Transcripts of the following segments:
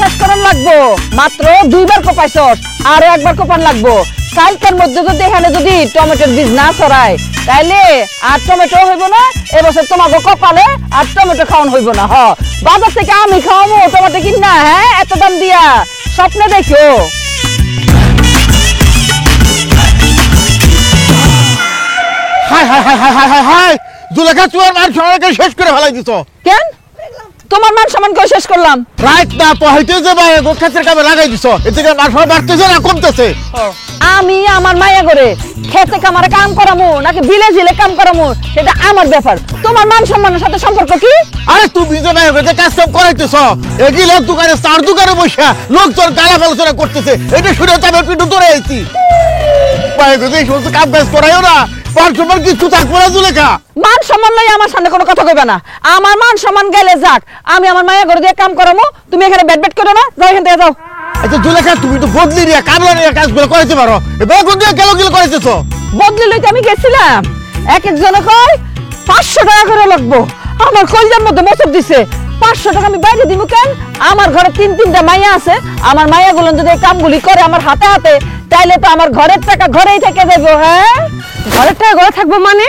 শেষ করার লাগবো, মাত্র 2 বার কোপাইছস, আরো একবার কোপান লাগবো। কালকের মধ্যে যদি এখানে যদি টমেটোর বীজ না ছড়ায় তাইলে আর টমেটো হইব না, এবছর তোমাকে কপালে আর টমেটো খাওয়ান হইব না। বাজার থেকে আমি খাওয়াবো টমেটো কিনা, হ্যাঁ এত দাম দিয়া স্বপ্নে দেখো। High high high high high high high, Zulekha তুই আর মান সম্মানকে শেষ করে ফেলাই দিছ। কেন তোমার মান সম্মান করে শেষ করলাম? রাইট না পহাইতে যে ভাই গোখাতের কামে লাগাই দিছ, এদিকে মান সম্মান বাড়তেছে না কমতেছে? আমি আমার মায়া করে খেতে কামারে কাম করামু নাকি বিলে জিলে কাম করামু সেটা আমার ব্যাপার, তোমার মান সম্মানের সাথে সম্পর্ক কি? আরে তুমি যে ভাই যে কাজ কাম করাইতেছ, এগুলো দোকানে চার দোকানে বসে লোকজন গালা আলোচনা করতেছে, এটা শুনে তো আমি একটু দূরে আইছি। ভাই গো এই সমস্ত কাম কাজ করাইও না, মান সম্মান কিছু থাকবো না জুলেখা। মান সম্মান নাই আমার সামনে কোনো কথা কইবে না। আমার মান সম্মান গেলে যাক, আমি আমার মায়া ঘরে দিয়ে কাম করামু, তুমি এখানে ব্যাট ব্যাট করো না, যাও এখান থেকে যাও। আচ্ছা জুলেখা তুমি তো বদলি নিয়ে কামলা নিয়ে কাজগুলো করাইতে পারো, বেগুন দিয়ে গেলো করাইতেছ। বদলি লইতে আমি গেছিলাম, এক একজনে কয় 500 টাকা করে লাগবো, আমার কলজার মধ্যে মসব দিছে। 500 টাকা আমি বাইরে দিব কেন? আমার ঘরে 3-3টা মাইয়া আছে, আমার মাইয়াগুলো যদি এই কামগুলি করে আমার হাতে হাতে, তাইলে তো আমার ঘরের টাকা ঘরেই থেকে যাবো। হ্যাঁ ঘরের টাকা ঘরে থাকবো মানে?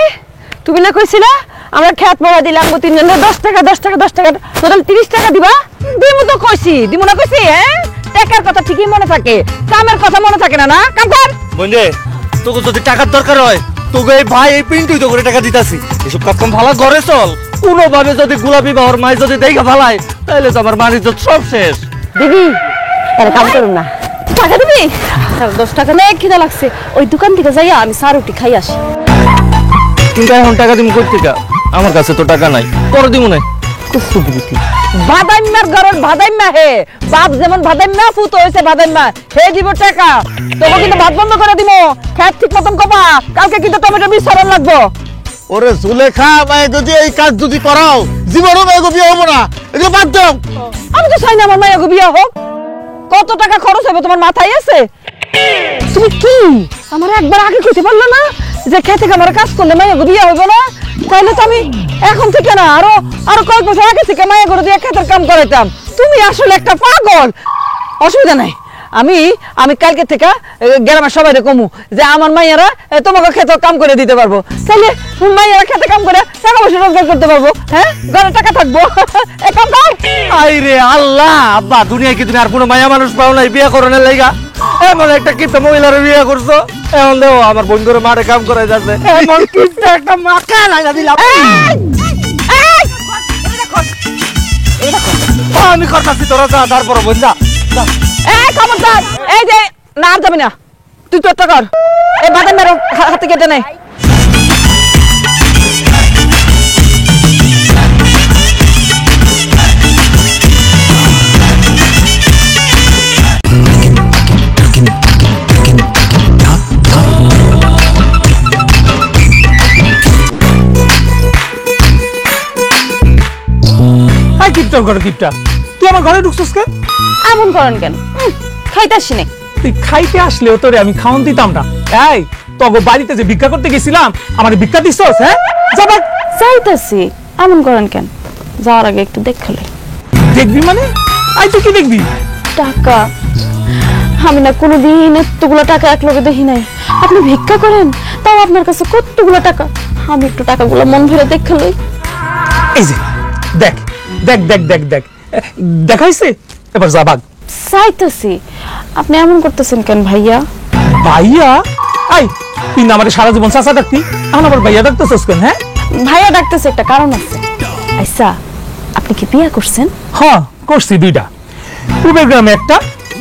তুমি না কইছিলা আমরা খেত মারা দিলাম 3 জনের 10 টাকা 10 টাকা 10 টাকা, টোটাল 30 টাকা দিবা। দিমু তো কইছি, দিমু না কইছি? হ্যাঁ টাকার কথা ঠিকই মনে থাকে, কামের কথা মনে থাকে না। না কাম কর বন্ধে, তোকে যদি টাকার দরকার হয় তোকে এই ভাই এই পিন্টুই তো করে টাকা দিতাছি, এসব কাজ কাম ভালো ঘরে চল। কোনোভাবে যদি গোলাপি বাহর মাই যদি দেখা ভালাই তাহলে তো আমার বাড়ির সব শেষ। দিদি এর কাম করুন না, টাকা দিবি? 10 টাকা নেই, খিদা লাগছে, ওই দোকান থেকে যাইয়া আমি চা রুটি খাই আসি। কিন্তু এখন টাকা দিমু কই থেকে? আমার কাছে তো টাকা নাই, পরে দিমু না। বাদাইম্মার ঘরের বাদাইম্মা হে, বাপ যেমন বাদাইম্মা ফুত হইছে বাদাইম্মা হে দিব টাকা। তোকে কিন্তু ভাত বন্ধ করে দিব, খেত ঠিক মতন কপা, কালকে কিন্তু টমেটো বীজ ছড়ান লাগবো। ওরে জুলেখা ভাই যদি এই কাজ যদি করাও জীবনও ভাই বিয়ে হবো না, এগুলো বাদ দাও। আমি তো চাই না আমার মায়ের বিয়ে হোক। কত টাকা খরচ হবে তোমার মাথায় আছে? তুমি কি আমার একবার আগে কইতে পারলো না যে খেতে আমার কাজ করলে মায়ের বিয়ে হইব না? তাহলে তো আমি এখন থেকে না আরো কয়েক বছর আগে থেকে মায়ের ঘরে দিয়ে খেতের কাম করাইতাম। তুমি আসলে একটা পাগল। অসুবিধা নাই, আমি কালকে থেকে গ্রামের সবাই কমু যে আমার মাইয়ারা তোমাকে খেতে কাম করে দিতে পারবো, তাহলে মাইয়ারা খেতে কাম করে টাকা পয়সা রোজগার করতে পারবো। হ্যাঁ ঘরে টাকা থাকবো। কাম কর। আইরে আল্লাহ, আব্বা দুনিয়ায় কি তুমি আর কোনো মায়া মানুষ পাও নাই বিয়ে করনের লাইগা? এমন একটা কিপটা মহিলার বিয়ে করছো, এখন দেও আমার বোন করে মাঠে কাম করে যাচ্ছে, এমন কিপটা একটা মাকা লাগা দিলাম। আমি করতেছি, তোরা যা, তারপর বোন যা। খবরদার, এই যে না আর যাবি না, তুই তো একটা কর, এই বাদাম মেরো হাতে কেটে নেই। কিপটা তুই আমার ঘরে ঢুকছিস কেন? এমন করেন কেন? খাইতে আসি নাই। তুই খাইতে আসলেও তোরে আমি খাওয়ান দিতাম না। এই তোকে বাড়িতে যে ভিক্ষা করতে গেছিলাম, আমার ভিক্ষা দিছস? হ্যাঁ যাবা চাইতাছি, এমন করেন কেন? যাওয়ার আগে একটু দেখলে। দেখবি মানে? আই তুই কি দেখবি? টাকা। আমি না কোনোদিন এতগুলো টাকা এক লগে দেখি নাই। আপনি ভিক্ষা করেন, তাও আপনার কাছে কতগুলো টাকা। আমি একটু টাকাগুলো মন ভরে দেখে লই। এই যে দেখ দেখ দেখ দেখ দেখ দেখাইছে, এবার যা ভাগ। চাইতাছি, আপনি এমন করতেছেন কেন ভাইয়া? ভাইয়া? আই তুই না আমারে সারা জীবন চাচা ডাকতি, এখন আবার ভাইয়া ডাকতেছস কেন? হ্যাঁ ভাইয়া ডাকতেছে একটা কারণ আছে। আচ্ছা আপনি কি বিয়ে করছেন? হ্যাঁ করছি, 2টা। পূবের গ্রামে একটা,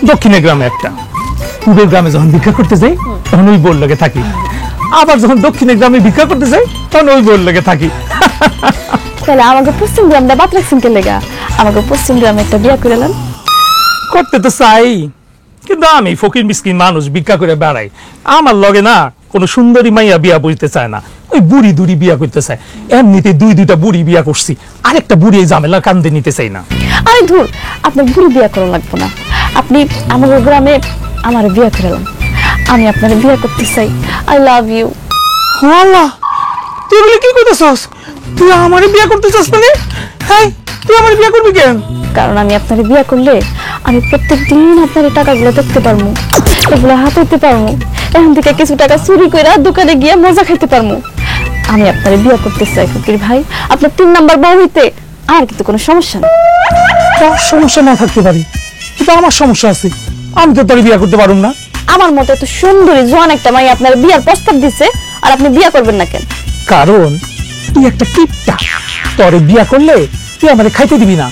দক্ষিণের গ্রামে একটা। পূবের গ্রামে যখন ভিক্ষা করতে যাই তখন ওই বোর লাগে থাকি, আবার যখন দক্ষিণের গ্রামে ভিক্ষা করতে যাই তখন ওই বোর লাগে থাকি। তাহলে আমাকে পশ্চিম গ্রামটা বাদ রাখছেন কে লেগা? আমাকে পশ্চিম গ্রামে একটা বিয়ে করে নেন। করতে তো চাই, কিন্তু আমি ফকির মিসকিন মানুষ, ভিক্ষা করে বেড়াই। আমার লগে না কোনো সুন্দরী মাইয়া বিয়া বইতে চায় না, ওই বুড়ি দুড়ি বিয়া করতে চায়। এমনিতে 2-2টা বুড়ি বিয়া করছি, আরেকটা বুড়ি এই ঝামেলা কান্দে নিতে চাই না। আরে ধুর, আপনার বুড়ি বিয়া করা লাগবে না। আপনি আমাদের গ্রামে আমার বিয়ে করে নেন। আমি আপনার বিয়ে করতে চাই। I love you. আল্লাহ, তুই বলে কি করতেছস? তুই আমারে বিয়ে করতে চাস মানে? হ্যাঁ তুই আমার বিয়ে করবি কেন? কারণ আমি আপনার বিয়ে করলে আমি প্রত্যেকদিন আপনার এই টাকাগুলো দেখতে পারবো, এগুলো হাতাইতে পারবো, এখান থেকে কিছু টাকা চুরি করে দোকানে গিয়ে মজা খাইতে পারবো। আমি আপনার বিয়ে করতে চাই ফকির ভাই, আপনার 3 নাম্বার বউ হইতে আর কিন্তু কোনো সমস্যা নেই। তোর সমস্যা না থাকতে পারি, কিন্তু আমার সমস্যা আছে, আমি তো তোর বিয়ে করতে পারুম না। আমার মতো এত সুন্দরী জোয়ান একটা মাই আপনার বিয়ার প্রস্তাব দিছে, আর আপনি বিয়ে করবেন না কেন? কারণ তুই একটা কিপটা, তোরে বিয়া করলে তুই আমারে খাইতে দিবি না,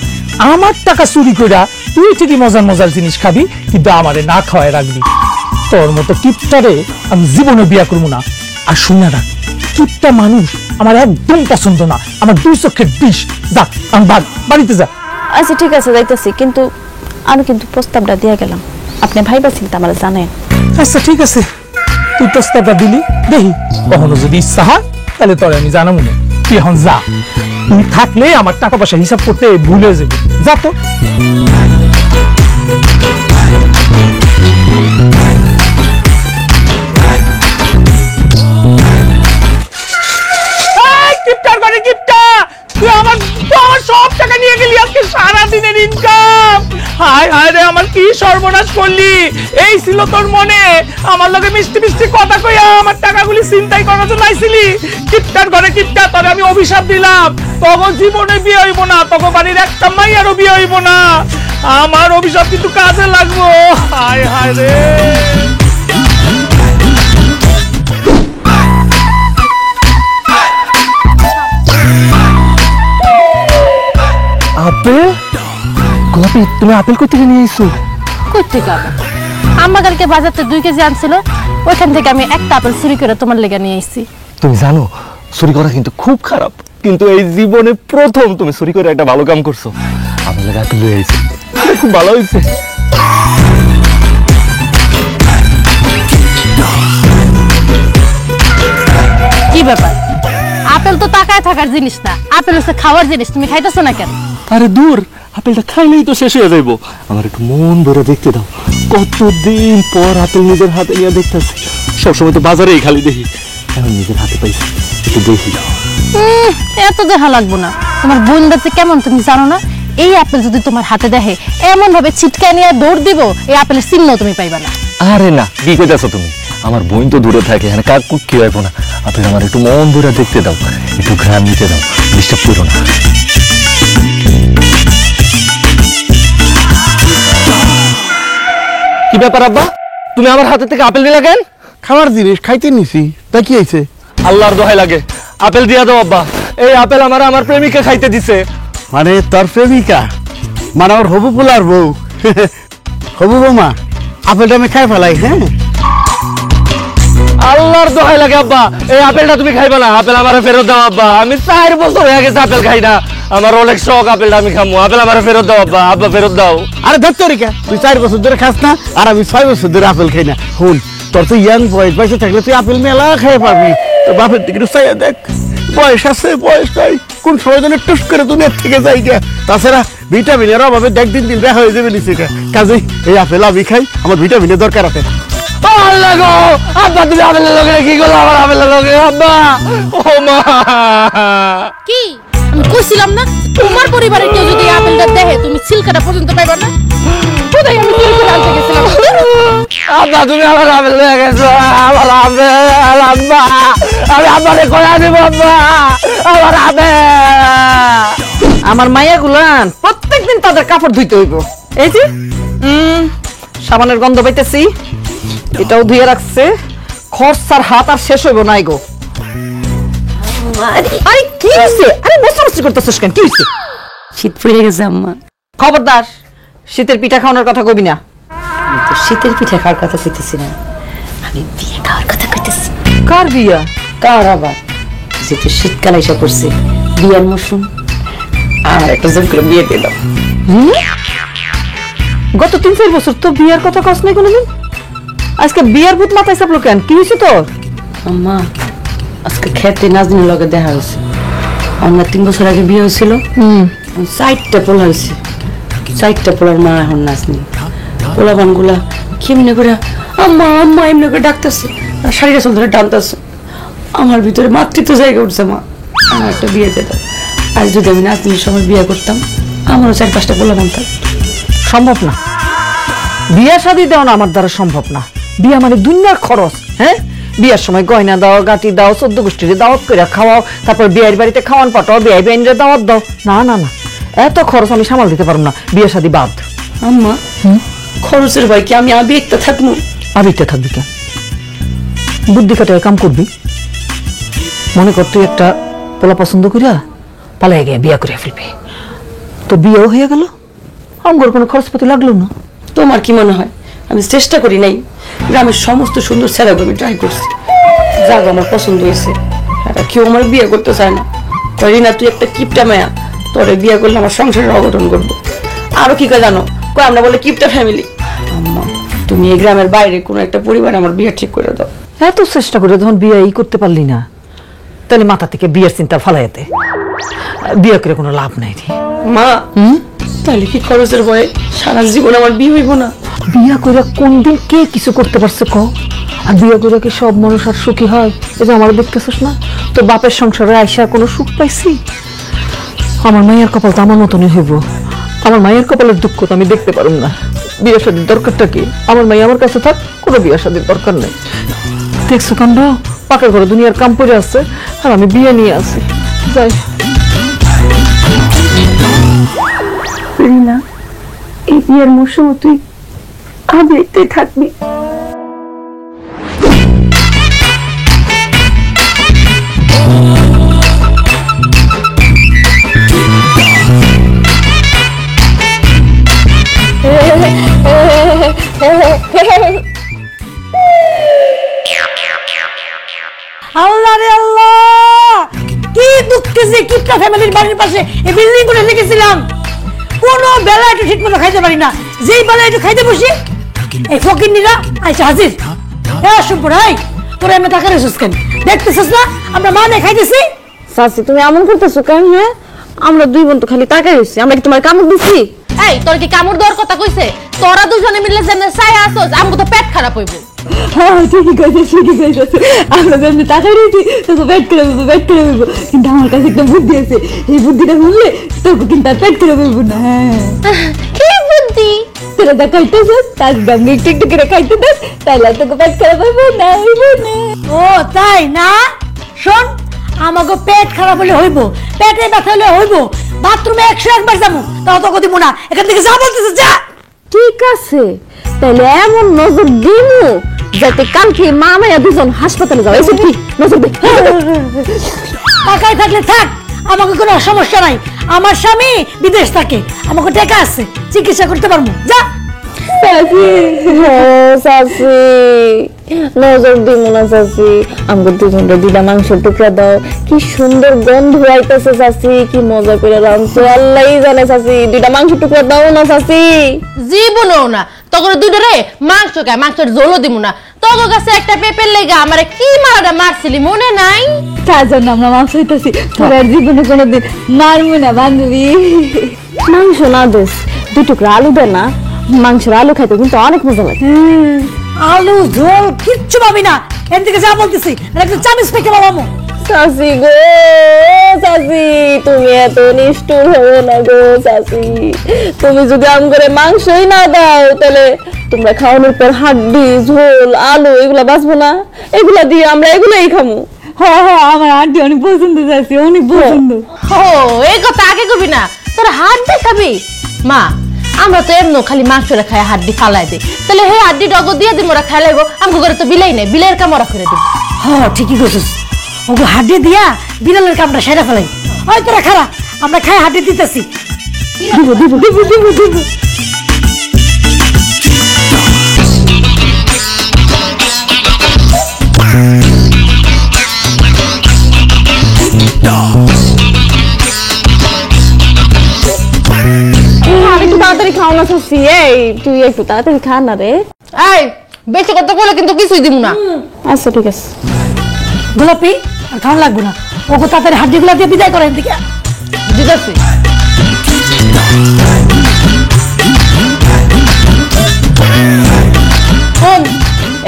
আমার টাকা চুরি কইরা তুই ঠিকই মজার মজার জিনিস খাবি, কিন্তু আমারে না খাওয়ায় রাখবি। তোর মতো কিপটারে আমি জীবনে বিয়া করবো না। আর শুনে রাখ, কিপটা মানুষ আমার একদম পছন্দ না, আমার 2 চোখের বিষ। যা, আমি বাড়িতে যা। আচ্ছা ঠিক আছে, যাইতেছি, কিন্তু আমি কিন্তু প্রস্তাবটা দিয়ে গেলাম, আপনি ভাইবা চিন্তা আমার জানেন। আচ্ছা ঠিক আছে, তুই প্রস্তাবটা দিলি, দেখি কখনো যদি ইচ্ছা হয় তাহলে তোরে আমি জানাবো না। তুই এখন যা, তুই থাকলে আমার টাকা পয়সা হিসাব করতে ভুলে যাবি। যা তো। কিপটার করে কিপটা, তুই আমার সব টাকা নিয়ে গেলি, আজকে সারা দিনের ইনকাম। হায় হায় রে, আমার কি সর্বনাশ করলি। এই ছিল তোর মনে আমার লগে মিষ্টি মিষ্টি কথা কইয়া আমার টাকাগুলি চিন্তাই করার জন্য আইছিলি? কিপটার ঘরে কিপটা, তোরে আমি অভিশাপ দিলাম, তখন জীবনে বিয়ে হইব না, তখন বাড়ির একটা মাইয়ারও বিয়ে হইব না। আমার অভিশাপ কিন্তু কাজে লাগবো। হায় হায় রে। আপেল? গোলাপি, তুমি আপেল কই থেকে নিয়ে এসো? করতে যাবো, আম্মা কালকে বাজার থেকে 2 কেজি আনছিল, ওইখান থেকে আমি একটা আপেল চুরি করে তোমার লেগে নিয়ে এসেছি। তুমি জানো চুরি করা কিন্তু খুব খারাপ, কিন্তু এই জীবনে প্রথম তুমি চুরি করে একটা ভালো কাম করছো। আমার লাগে আপেল লয়ে আইছি, খুব ভালো হয়েছে। কি ব্যাপার? আপেল তো তাকায় থাকার জিনিস না, আপেল হচ্ছে খাওয়ার জিনিস, তুমি খাইতেছো না কেন? আরে দূর, আপেলটা খাইলেই তো শেষ হয়ে যাইব। আমার একটু মন ভরে দেখতে দাও, কতদিন পর আপেল নিজের হাতে নিয়ে দেখতেছি। সবসময় তো বাজারেই খালি দেখি, এখন নিজের হাতে পাইছি, একটু দেখি দাও। এত দেখা লাগবো না, তোমার বোন যাচ্ছে কেমন তুমি জানো না? এই আপেল যদি তোমার হাতে দেখে এমন ভাবে ছিটকায় নিয়ে দৌড় দিব, এই আপেলের চিহ্ন তুমি পাইবা না। আরে না, কি কইতাছো তুমি? আমার বোন তো দূরে থাকে, এখানে কাক কুক কি হইব না। আপেল আমার একটু মন ভরে দেখতে দাও, একটু ঘ্রাণ নিতে দাও, ডিস্টার্ব করো না। কি ব্যাপার আব্বা, তুমি আমার হাতে থেকে আপেল নিলা কেন? খাবার জিনিস খাইতে নিছি, তা কি হয়েছে? আল্লাহর দোহাই লাগে, আপেল দিয়া দাও আব্বা। এই আপেল আমার প্রেমিকা খাইতে দিছে। মানে তোর প্রেমিকা, মানে ওর হবু পোলার বউ। হবু বৌমা, আপেলটা আমি খাই ফেলাই। হ্যাঁ, আল্লাহর দোহাই লাগে আব্বা, এই আপেলটা তুমি খাইবা না, আপেল আমারে ফেরত দাও আব্বা। আমি 4 বছর হয়ে গেছে আপেল খাই না, আমার অনেক শখ আপেলটা আমি খামু। আপেল আমারে ফেরত দাও আব্বা, আব্বা ফেরত দাও। আরে ধরতে রিকা, তুই 4 বছর ধরে খাস না, আর আমি 6 বছর ধরে আপেল খাই না। হুন, তোর তো ইয়াং বয়স, বয়সে থাকলে তুই আপেল মেলা খেয়ে পাবি। তোর বাপের দিকে একটু চাইয়া দেখ, বয়স আছে, বয়স নাই, কোন সময় যেন টুস করে দুনিয়ার থেকে যাই গে। তাছাড়া ভিটামিনের অভাবে দেখ দিন দিন দেখা হয়ে যাবে নিচে। কাজেই এই আপেল আমি খাই, আমার ভিটামিনের দরকার আছে। আল্লাহ গো, আব্বা তুমি আপেলের লগে কি করলো? আমার আপেলের লগে আব্বা, ও মা। কি আমি কইছিলাম না, তোমার পরিবারের কেউ যদি এই আপেলটা দেখে তুমি ছিলকাটা পর্যন্ত পাইবা না। কোথায় আমি চুরি করে আনতে গেছিলাম? আব্বা তুমি আমার আপেল লয়ে গেছো, আমার আপেল আব্বা, আমি আব্বারে কয়া দিব আব্বা, আমার আপেল। আমার মাইয়া গুলান প্রত্যেকদিন তাদের কাপড় ধুইতে হইব। এই যে সাবানের গন্ধ পাইতেছি, এটাও ধুয়ে রাখছে। খরচার হাত আর শেষ হইব নাই গো। আরে কি হইছে? আরে বসে করতেছিস কেন? কি হইছে? শীত পড়ে গেছে আম্মা। খবরদার, শীতের পিঠা খাওয়ানোর কথা কবি না। আমি তো শীতের পিঠা খাওয়ার কথা কইতেছি না, আমি বিয়ে খাওয়ার কথা কইতেছি। কার বিয়া? কার আবার? যেহেতু শীতকাল এসে পড়ছে, বিয়ার মৌসুম, আর একটা জোর করে বিয়ে দিল। গত 3-4 বছর তো বিয়ার কথা কস নাই কোনোদিন, আজকে বিয়ার ভূত মাথায় চাপলো কেন? কি হয়েছে তোর? আম্মা, আজকে খেতে নাজনীর লগে দেখা হয়েছে। আমার 3 বছর আগে বিয়ে হয়েছিল, 4টা পোলা হয়েছে। 4টা পোলার মা এখন নাজনী। পোলাবান গুলা কেমনে করে আম্মা আম্মা এমনি করে ডাকতেছে, শাড়িটা চল ধরে টানতেছে। আমার ভিতরে মাতৃত্ব জায়গা উঠছে। মা, আমার একটা বিয়ে দিত। আজ যদি আমি নাজনীর সময় বিয়ে করতাম, আমারও 4-5টা পোলা বানতাম। সম্ভব না, বিয়া শাদী দেওয়া না আমার দ্বারা সম্ভব না। বিয়া মানে দুনিয়ার খরচ। হ্যাঁ, বিয়ার সময় গয়না দাও, গাঁটি দাও, 14 গোষ্ঠীর দাওয়াত করে খাওয়াও, তারপর বিয়ের বাড়িতে খাওয়ান পাঠাও, বিয়ে বেঞ্জের দাওয়াত দাও। না না না, এত খরচ আমি সামাল দিতে পারবো না, বিয়া শাদী বাদ। আম্মা খরচের ভয় কি আমি আবেগটা থাকবো? আবিরটা থাকবি কেন? বুদ্ধি কাটায় কাম করবি। মনে কর তুই একটা পোলা পছন্দ করিয়া পালাই গিয়ে বিয়া করে ফেলবি, তো বিয়েও হয়ে গেল, আমার কোনো খরচপাতি লাগলো না। তোমার কি মনে হয় আমি চেষ্টা করি নাই? গ্রামের সমস্ত সুন্দর ছেলেকে আমি ট্রাই করছি, যাক আমার পছন্দ হয়েছে। এরা কেউ আমার বিয়ে করতে চায় না, করি না তুই একটা কিপটা মায়া, তোরে বিয়ে করলে আমার সংসারের অঘটন করবো। আরো কি কয় জানো, কয় আমরা বলে কিপটা ফ্যামিলি। আম্মা তুমি এই গ্রামের বাইরে কোনো একটা পরিবারে আমার বিয়ে ঠিক করে দাও। এত চেষ্টা করে যখন বিয়ে করতে পারলি না, তাহলে মাথা থেকে বিয়ের চিন্তা ফালাইতে, বিয়ে করে কোনো লাভ নাই রে। মা তাহলে কি খরচের ভয়ে সারা জীবন আমার বিয়ে হইব না? বিয়া করে কোনদিন কে কিছু করতে পারছে ক? আর বিয়া করে কি সব মানুষ আর সুখী হয়? এই যে আমার দেখতেছিস না, তো বাপের সংসারে আইসা কোনো সুখ পাইছি? আমার মায়ের কপাল তো আমার মতনই হইব। আমার মায়ের কপালের দুঃখ তো আমি দেখতে পারুম না। বিয়ে শাদীর দরকারটা কি? আমার মাই আমার কাছে থাক, কোনো বিয়ে শাদীর দরকার নেই। দেখছো কাণ্ড, পাকা ঘরে দুনিয়ার কাম পড়ে আছে, আর আমি বিয়ে নিয়ে আসি। যাই না, এই বিয়ের মৌসুম তুই আবেগতেই থাকবি। আল্লাহ রে আল্লাহ, কি দুঃখে যে কিপটা ফ্যামিলির বাড়ির পাশে এই বিল্ডিং করে রেখেছিলাম, কোনো বেলা একটু ঠিক মতো খাইতে পারি না। যেই বেলা একটু খাইতে বসি, এই ফকিন্নিরা আইসা হাজির। শুভরাই তোরা এমনি টাকা রেছিস কেন? দেখতেছিস না আমরা মা নিয়ে খাইতেছি? চাচি তুমি এমন করতেছো কেন? হ্যাঁ, আমরা দুই বোন তো খালি টাকাই হয়েছি, আমরা কি তোমার কামড় দিচ্ছি? এই তোর কি কামড় দেওয়ার কথা কইছে? তোরা দুজনে মিলে যেন চাই আসোস, আমগো তো পেট খারাপ হইব। হ্যাঁ ঠিকই কইছিস, ঠিকই কইছিস। আমরা যেমনি টাকা রয়েছি তোকে পেট করে দেবো, পেট করে দেবো। কিন্তু আমার কাছে একটা বুদ্ধি আছে, এই বুদ্ধিটা বললে তোকে কিন্তু আর পেট করে দেবো না। হ্যাঁ, কি বুদ্ধি? তোরা যা খাইতেছিস তার দাম একটু একটু করে খাইতে দেস, তাহলে আর তোকে পেট করে দেবো না, হইব না। ও তাই না? শোন, আমাকে পেট খারাপ হলে হইব, পেটে ব্যথা হলে হইব, বাথরুমে 101 বার যাবো, তাও তোকে দিব না। এখান থেকে যা বলতেছিস যা। ঠিক আছে, তাহলে এমন নজর দিমু যাতে কালকে মা মায়া দুজন হাসপাতালে যাও। এসব কি নজর দে। টাকায় থাকলে থাক, আমাকে কোনো সমস্যা নাই। আমার স্বামী বিদেশ থাকে, আমাকে টাকা আছে, চিকিৎসা করতে পারবো। যা। চাচি, চাচি নজর দিমু না চাচি, আমাকে দুজনটা দিদা মাংসের টুকরা দাও। কি সুন্দর গন্ধ আইতেছে চাচি, কি মজা করে রাঁধছো আল্লাহই জানে চাচি। দুইটা মাংসের টুকরা দাও না চাচি। জীবনও না তখন দুইটারে মাংস খায়, মাংসের ঝোলও দিব না। তোর কাছে একটা পেঁপের লেগা আমারে কি মারাটা মারছিলি মনে নাই? তার জন্য আমরা মাংস হইতেছি, তোর আর জীবনে কোনোদিন মারবো না বান্ধবী। মাংস না দোষ, 2 টুকরা আলু দে না, মাংসের আলু খাইতে কিন্তু অনেক মজা লাগে। আলু ঝোল কিচ্ছু পাবি না, এর থেকে যা বলতেছি একটু চামিচ পেকে বাবামো। চাচি গো, চাচি তুমি এত নিষ্ঠুর হও না গো চাচি। তুমি যদি আম করে মাংসই না দাও, তাহলে তোমরা খাওয়ানোর পর হাড্ডি ঝোল আলু এগুলা বাঁচবো না, এগুলা দিয়ে আমরা এগুলাই খামু। হ্যাঁ হ্যাঁ, আমার আন্টি অনেক পছন্দ চাচি, অনেক পছন্দ। ও এই কথা আগে কবি না, তোর হাড্ডি খাবি? মা আমরা তো এমন খালি মাংসটা খাই, হাড্ডি ফালাই দিই, তাহলে হে হাড্ডি ডগো দিয়ে দিই, মোরা খাই লাগবো। আমগো ঘরে তো বিলাই নাই, বিলের কামড়া করে দিই। হ্যাঁ ঠিকই কইছিস, ওকে হাড্ডি দিয়া বিড়ালের কামটা সেরা ফেলাই। ওই তোরা খারা, আমরা খাই হাড্ডি দিতেছি। দিব দিব দিব দিব দিব। একটু তাড়াতাড়ি খাও না চাচি, এই তুই একটু তাড়াতাড়ি খা না রে। এই বেশি কথা বলে কিন্তু কিছুই দিব না। আচ্ছা ঠিক আছে। গোলাপি আর খাওয়া লাগবে না, ওকে তাড়াতাড়ি হাড্ডি গুলা দিয়ে বিদায় করেন দিকে দিতেছি।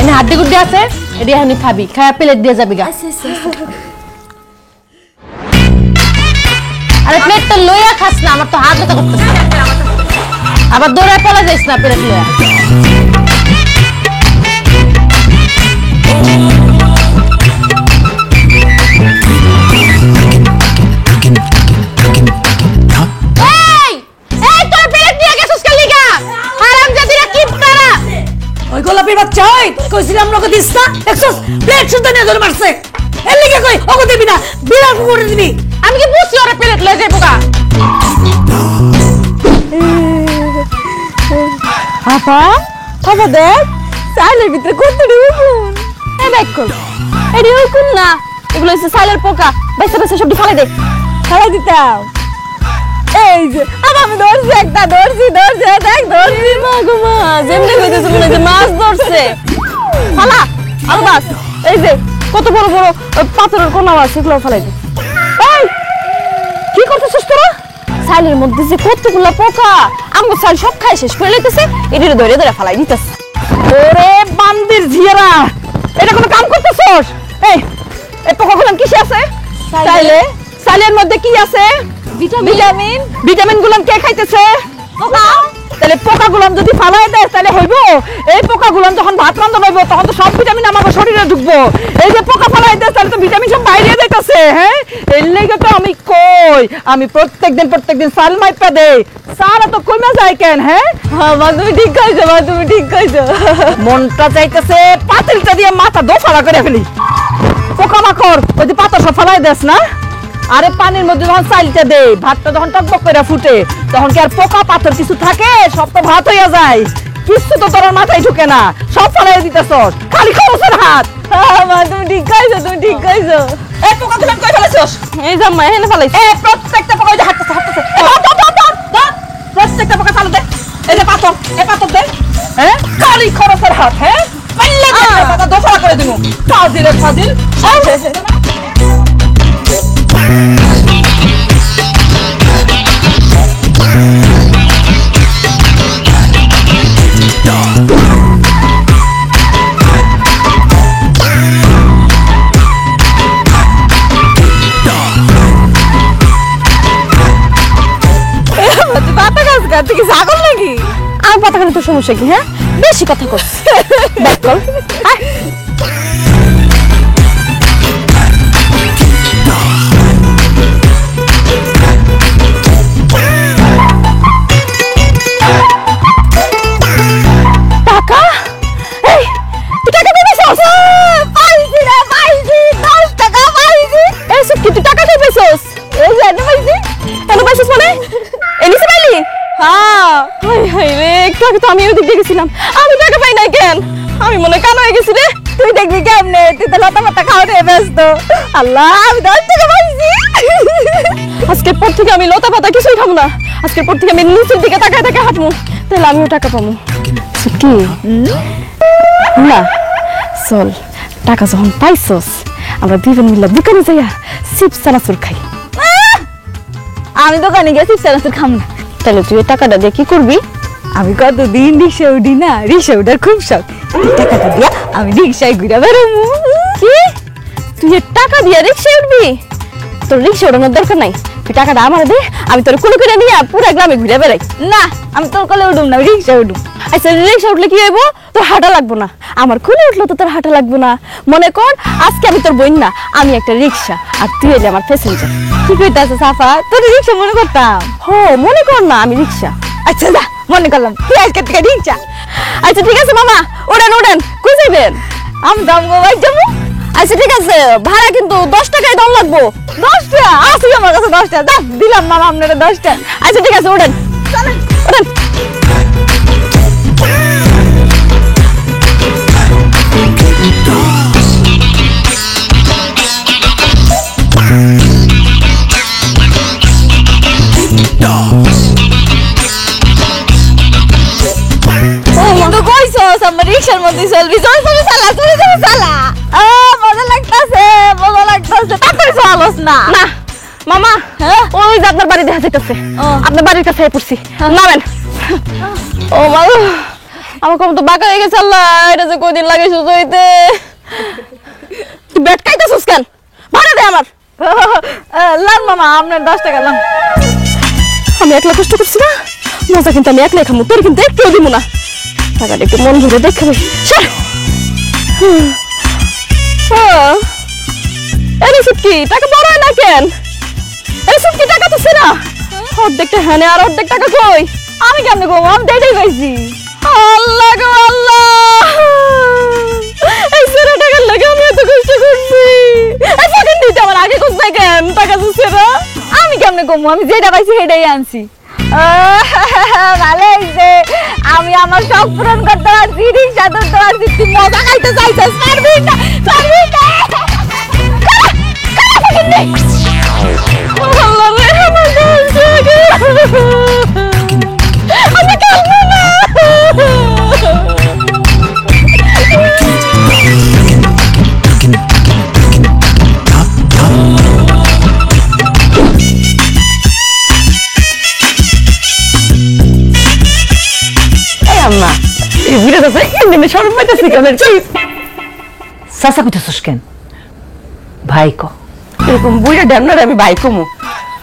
এনে হাড্ডি গুড্ডি আছে, এটি এখন খাবি, খায়া প্লেট দিয়ে যাবি গা। আরে প্লেটটা লইয়া খাস না, আমার তো হাত ব্যথা করতেছে। আবার দৌড়ায় পলা যাইস না প্লেট লইয়া। ওই গোলাপি বাচ্চা ওই কইছিলাম লোকে দিস না দেখছস প্লেট শুদ্ধ নিয়ে ধরে মারছে এর লিগে কই ওকে দিবি না বিড়াল করে দিবি আমি কি বুঝছি ওরা প্লেট লয়ে যাইবো গা? আপা আপা দেখ সাইলের ভিতরে কত উকুন এ দেখ কল এডি উকুন না এগুলো হচ্ছে সাইলের পোকা বাইসা বাইসা সবটি ফেলে দে ফেলে দিতাম এই যে আমি ধরছি একটা ধরছি দেখ ধরছি মা গো মা যেমনি হইতেছে মনে হচ্ছে মাছ ধরছে ফালা আর বাস এই যে কত বড় বড় পাথরের কোনা মাছ এগুলো ফেলাই দে এই কি করতেছিস তোরা সাইলের মধ্যে যে কতগুলা পোকা আমগো সাইল সব খাই শেষ করে লইতেছে এদিকে ধরে ধরে ফালাই দিতেছে ওরে বান্দির ঝিয়ারা এটা কোনো কাম করতেছস এই পোকাগুলো কিসে আছে সাইলের মধ্যে কি আছে ভিটামিন গুলো কে খাইতেছে পোকা তাহলে পোকাগুলো যদি ফালাই দেয় তাহলে হইব এই পোকাগুলো যখন ভাত রান্না হইব তখন তো সব ভিটামিন আমার শরীরে ঢুকবো এই যে পোকা ফালাই দেয় তাহলে তো ভিটামিন সব বাইরে যাইতেছে হ্যাঁ এর লেগে তো আমি কই আমি প্রত্যেকদিন সাল মাইপা দেই সারা তো কমে যায় কেন হ্যাঁ মা তুমি ঠিক কইছো মনটা চাইতেছে পাতিলটা দিয়ে মাথা দোফালা করে ফেলি পোকা মাকড় ওই যে পাতা সব ফালাই দেস না আরে পানির মধ্যে যখন চালটা দে ভাতটা যখন টকবক করে ফুটে তখন কি আর পোকা পাথর কিছু থাকে সব তো ভাত হইয়া যায় কিছু তো তোর মাথায় ঢুকে না সব ফলাই দিতেছস খালি খরচের হাত মা তুমি ঠিক কইছো এই পোকা গুলো কই ফেলেছস এই জাম্মা এখানে ফেলাইছে এই প্রত্যেকটা পোকা ওই যে হাঁটতেছে প্রত্যেকটা পোকা চালু দে এই যে পাথর এই পাথর দে হ্যাঁ খালি খরচের হাত হ্যাঁ পাল্লে পাতা দোফা করে দিমু ফাজিল তুই কি ছাগল নাকি আর পাতা খালি তোর সমস্যা কি হ্যাঁ বেশি কথা কর দেখ কল টাকা এই তুই টাকা দিবি পাইছি 10 টাকা পাইছি এই সব কি তুই টাকা দিবিছস এই যে এনে পাইছিস মানে এনেছি পাইলি হ্যাঁ হাই রে একটু আগে তো আমি ওদিক দিয়ে গেছিলাম আমি টাকা পাই নাই কেন আমি মনে কান হয়ে গেছি রে তুই দেখবি কেমনে তুই তো লতা পাতা খাওয়া নিয়ে ব্যস্ত আল্লাহ আমি 10 টাকা পাইছি আজকের পর থেকে আমি লতা পাতা কিছুই খাবো না আজকের পর থেকে আমি নিচের দিকে তাকায় হাঁটবো তাহলে আমিও টাকা পাবো কি না চল টাকা যখন পাইছস আমরা দুজন মিলে দোকানে যাইয়া চিপস চানাচুর খাই আমি দোকানে গিয়ে চিপস চানাচুর খাম না তাহলে তুই টাকাটা দিয়ে কি করবি আমি কতদিন রিক্সা উঠি না রিক্সা উঠার খুব শখ টাকাটা দিয়া আমি রিক্সায় ঘুরে বেড়াবো কি তুই টাকা দিয়া রিক্সায় উঠবি তোর রিক্সা উঠানোর দরকার নাই তুই টাকাটা আমার দে আমি তোর কুলে করে নিয়ে পুরো গ্রামে ঘুরে বেড়াই না আমি তোর কোলে উঠুম না রিক্সা উঠুম আচ্ছা রিক্সা উঠলে কি হইব তোর হাঁটা লাগবো না আমার কুলে উঠলো তো তোর হাঁটা লাগবো না মনে কর আজকে আমি তোর বোন না আমি একটা রিক্সা আর তুই হইলে আমার প্যাসেঞ্জার কি কইতাছে সাফা তোর রিক্সা মনে করতাম হো মনে কর না আমি রিক্সা আচ্ছা যা মনে করলাম তুই আজকে থেকে রিক্সা আচ্ছা ঠিক আছে মামা ওড়েন কই যাবেন আমি দাম গো ভাই যাবো আচ্ছা ঠিক আছে ভাড়া কিন্তু 10 টাকাই দাম লাগবো 10 টাকা আসি আমার কাছে 10 টাকা দাও দিলাম মামা আপনারে 10 টাকা আচ্ছা ঠিক আছে ওড়েন চলেন ওড়েন আমার রিক্সার মধ্যে চলবি চালা মজা লাগতাছে তাড়াতাড়ি চালাস না না মামা ওই যে আপনার বাড়ি দেখা যাইতেছে আপনার বাড়ির কাছে পড়ছি নামেন ও মা আমার কম তো বাঁকা হয়ে গেছে আল্লাহ এটা যে কয়দিন লাগে সুস্থ হইতে তুই বেট খাইতেছিস কেন ভাড়া দে আমার লান মামা আপনার 10 টাকা লান। আমি একলা কষ্ট করছি না, মজা কিন্তু আমি একলাই খামু, তোর কিন্তু একটু দিব না। টাকাটা একটু মন ভরে দেখাবে। এরে সুটকি, টাকা বড় হয় না কেন? এরে সুটকি, টাকা তো সেরা অর্ধেকটা হ্যানে আর অর্ধেক টাকা কই? আমি কেমনে গো, আমি দেই পাইছি। আল্লাহ গো আল্লাহ, এই সেরা টাকার লাগে আমি এত কষ্ট করছি। এই ফাঁকের দিতে আমার আগে কষ্ট কেন? টাকা তো সেরা। আমি কেমনে কমু, আমি যেটা পাইছি সেটাই আনছি। ভালো হইছে, আমি আমার শখ পূরণ করতে পারছি, রিক্সা ধরতে পারছি। তুই মজা খাইতে চাইছিস, পারবি না, পারবি না। আল্লাহ রে, আমার টাকা আমি খেলবো না। আম্মা এই ভিড়ে আছে এমনি সরম পাইতেছি কেন? চাচা কইতেছস কেন? ভাই ক এরকম বুড়া ডান্নারে আমি ভাই কমু?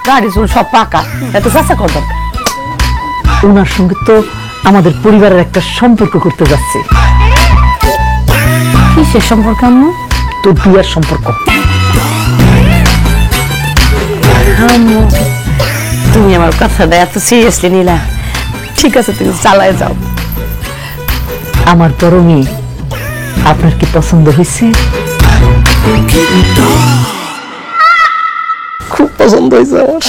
গাড়ি চুল সব পাকা, এত চাচা কর দরকার? ওনার সঙ্গে তো আমাদের পরিবারের একটা সম্পর্ক করতে যাচ্ছে। কিসের সম্পর্ক আম্মু? তোর বিয়ার সম্পর্ক। আম্মু তুমি আমার কথাটা এত সিরিয়াসলি নিলা? ঠিক আছে, তুমি চালায় যাও। আমার বড় মেয়ে আপনার কি পছন্দ হয়েছে? খুব পছন্দ হয়েছে আমার।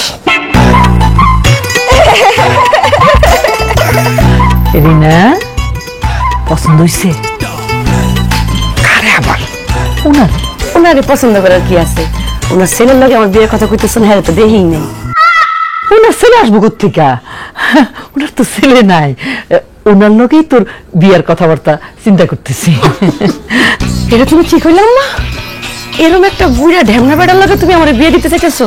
রিনা, পছন্দ হয়েছে? কারে আবার? ওনারে পছন্দ করার কি আছে? ওনার ছেলের লগে আমার বিয়ের কথা কইতেছেন, হ্যাঁ তো দেখিই নেই। ওনার ছেলে আসবো কোথেকে? ওনার তো ছেলে নাই, ওনার লগেই তোর বিয়ার কথাবার্তা চিন্তা করতেছি। এটা তুমি ঠিক হইলাম না? এরকম একটা বুড়া ঢেমনা বেড়ার লগে তুমি আমার বিয়ে দিতে চাইতেছো?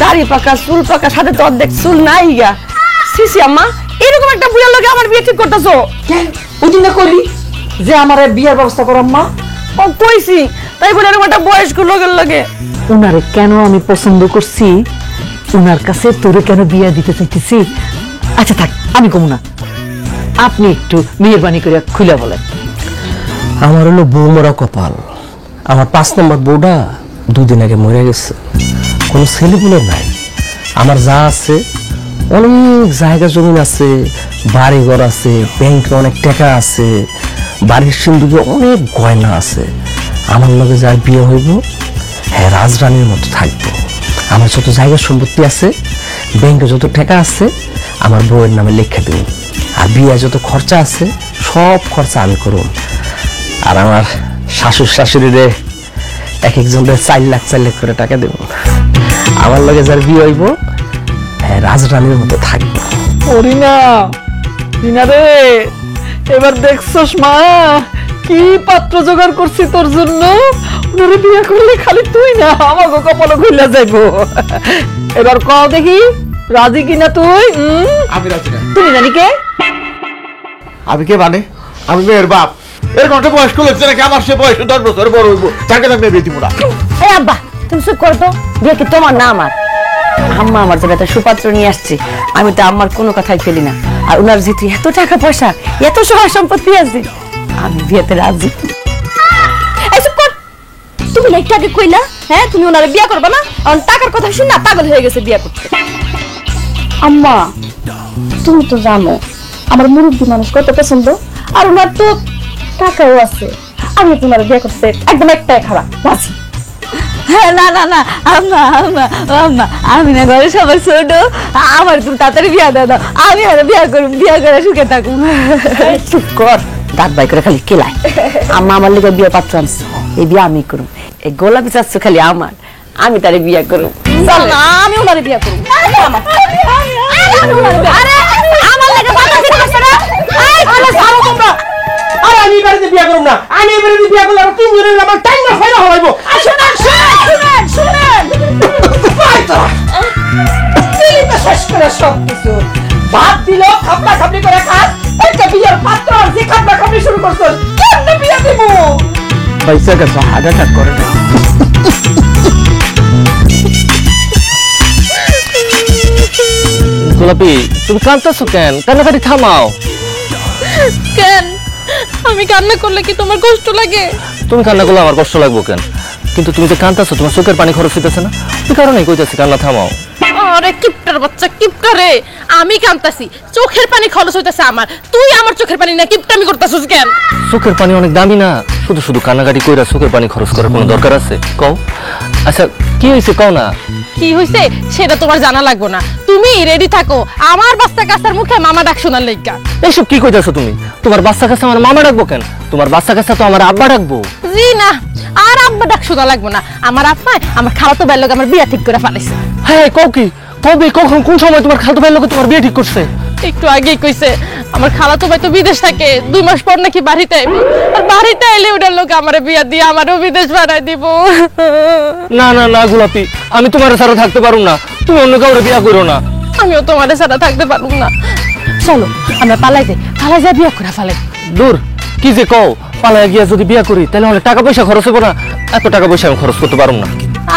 দাড়ি পাকা, চুল পাকা, সাথে তো অর্ধেক চুল নাই গা। সিসি আম্মা, এরকম একটা বুড়ার লগে আমার বিয়ে ঠিক করতেছো? ওই দিন না কইলি যে আমার বিয়ের ব্যবস্থা করো আম্মা? ও কইছি, তাই বলে এরকম একটা বয়স্ক লোকের লগে। ওনারে কেন আমি পছন্দ করছি, ওনার কাছে তোরে কেন বিয়ে দিতে চাইতেছি? আচ্ছা থাক, আমি কমু না, আপনি একটু মেহরবানি করে খুলে বলেন। আমার হলো বউ মরা কপাল। আমার 5 নম্বর বউটা 2 দিন আগে মরে গেছে। কোনো ছেলেপুলে নাই। আমার যা আছে, অনেক জায়গা জমি আছে, বাড়ি ঘর আছে, ব্যাংকে অনেক টাকা আছে, বাড়ির সিন্ধুকে অনেক গয়না আছে। আমার লগে যার বিয়ে হইব, হ্যাঁ রাজরানীর মতো থাকবো। আমার যত জায়গা সম্পত্তি আছে, ব্যাংকে যত টাকা আছে, আমার বউয়ের নামে লিখে দেব। আর বিয়ে যত খরচা আছে, সব খরচা আমি করব। আর আমার শাশুড় শাশুড়িরে এক একজনের 4 লাখ করে টাকা দেব। আমার লগে যার বিয়ে হইব, হ্যাঁ রাজরানীর মতো থাকবো। ওরিনা, রিনা রে, এবার দেখছস মা কি পাত্র জোগাড় করছি তোর জন্য। ওনারে বিয়ে করলে খালি তুই না, আমাকে কপালে খুলে যাইবো। এবার কও দেখি, রাজি কিনা তুই? আমি রাজি না। তুমি জানি কে? আমি কে মানে? আমি মেয়ের বাপ। এরকম একটা বয়স্ক লোক নাকি আমার সে বয়সে 10 বছর বড় হইব, তাকে আমি বিয়ে দিব না। এই আব্বা, তুমি চুপ করো তো। বিয়ে কি তোমার না আমার? আম্মা আমার জন্য একটা সুপাত্র নিয়ে আসছে, আমি তো আম্মার কোনো কথাই ফেলি না। আর ওনার যেহেতু এত টাকা পয়সা, এত সহায় সম্পত্তি আছে, আমি বিয়েতে রাজি। এই চুপ কর, তুমি না একটু আগে কইলা হ্যাঁ তুমি ওনারে বিয়ে করবে না? এখন টাকার কথা শুনে না পাগল হয়ে গেছে বিয়ে করতে। আম্মা তুমি তো জানো আমার মুরব্বী মানুষ কত পছন্দ, আর ওনার তো টাকাও আছে। আমি তোমার বিয়ে করতে একদম একটাই খারাপ রাজি। হ্যাঁ, না না না আম্মা আম্মা আম্মা, আমি না ঘরে সবাই ছোট, আমার তুমি তাড়াতাড়ি বিয়া দাও দাও, আমি আর বিয়া করুম, বিয়া করে সুখে থাকুম। চুপ কর, দাঁত বাই করে খালি কেলাই। আম্মা আমার লিগে বিয়ে পাত্র আনছে, এই বিয়ে আমি করুম। এই গোলাপি চাচ্ছ খালি আমার, আমি তারে বিয়ে করুম। চল না, আমি ওনারে বিয়ে করব। আমার লাগে বাধা দিতে পারছ না? এই ভালো ছাড়ো তোমরা। আর আমি বাড়িতে বিয়ে করব না। আমি এই বাড়িতে বিয়ে করলে আর 3 জনের আমার টাইম না ফাইনা হইবো। শুনেন শুনেন শুনেন শেষ করে সব কিছু ভাত দিল, খাপলা খাপলি করে খাস। একটা বিয়ের পাত্র যে খাপলা খাপলি শুরু করছো, কেমনে বিয়ে দিব? পয়সা কাছে হার্ট অ্যাটাক করে না। গোলাপি তুমি কাঁদতেছো কেন? কান্নাকাটি থামাও। কেন আমি কান্না করলে কি তোমার কষ্ট লাগে? তুমি কান্না করলে আমার কষ্ট লাগবো কেন? কিন্তু তুমি যে কাঁদতেছো, তোমার চোখের পানি খরচ হইতেছে না? এই কারণেই কইতাছি কান্না থামাও। আরে কিপটার বাচ্চা কিপটা রে, আমি কাঁদতাছি, চোখের পানি খরচ হইতাছে আমার, তুই আমার চোখের পানি না কিপটামি করতাছিস কেন? চোখের পানি অনেক দামি না, শুধু শুধু কান্নাকাটি কইরা চোখের পানি খরচ করার কোনো দরকার আছে? কও। আচ্ছা কি হয়েছে কও না। কি হইছে সেটা তোমার জানা লাগবো না, তুমি রেডি থাকো আমার বাচ্চা কাচ্চার মুখে মামা ডাক শোনার লাইগা। এইসব কি কইতাছো তুমি? তোমার বাচ্চা কাছে আমার মামা ডাকবো কেন? তোমার বাচ্চা কাছে তো আমার আব্বা ডাকবো। জি না, আর আব্বা ডাক শোনা লাগবো না, আমার আব্বা আমার খালাতো ভাইয়ের লগে আমার বিয়া ঠিক করে ফেলাইছে। হ্যাঁ কও কি? কবে কখন কোন সময় তোমার খালাতো ভাইয়ের লগে তোমার বিয়ে ঠিক করছে? একটু আগেই কইছে আমার খালাতো ভাই তো বিদেশ থাকে, 2 মাস পর নাকি বাড়িতে আইবে, আর বাড়িতে আইলে ওটার লোক আমার বিয়া দিয়ে আমারও বিদেশ বানাই দিব। না না না গোলাপি, আমি তোমার ছাড়া থাকতে পারুম না, তুমি অন্য কাউরে বিয়া করো না। আমিও তোমার ছাড়া থাকতে পারবো না, চলো আমরা পালাই যাই বিয়া করে ফেলাই। দূর, কি যে কও, পালায় গিয়া যদি বিয়া করি তাহলে অনেক টাকা পয়সা খরচ হবো না? এত টাকা পয়সা আমি খরচ করতে পারুম না।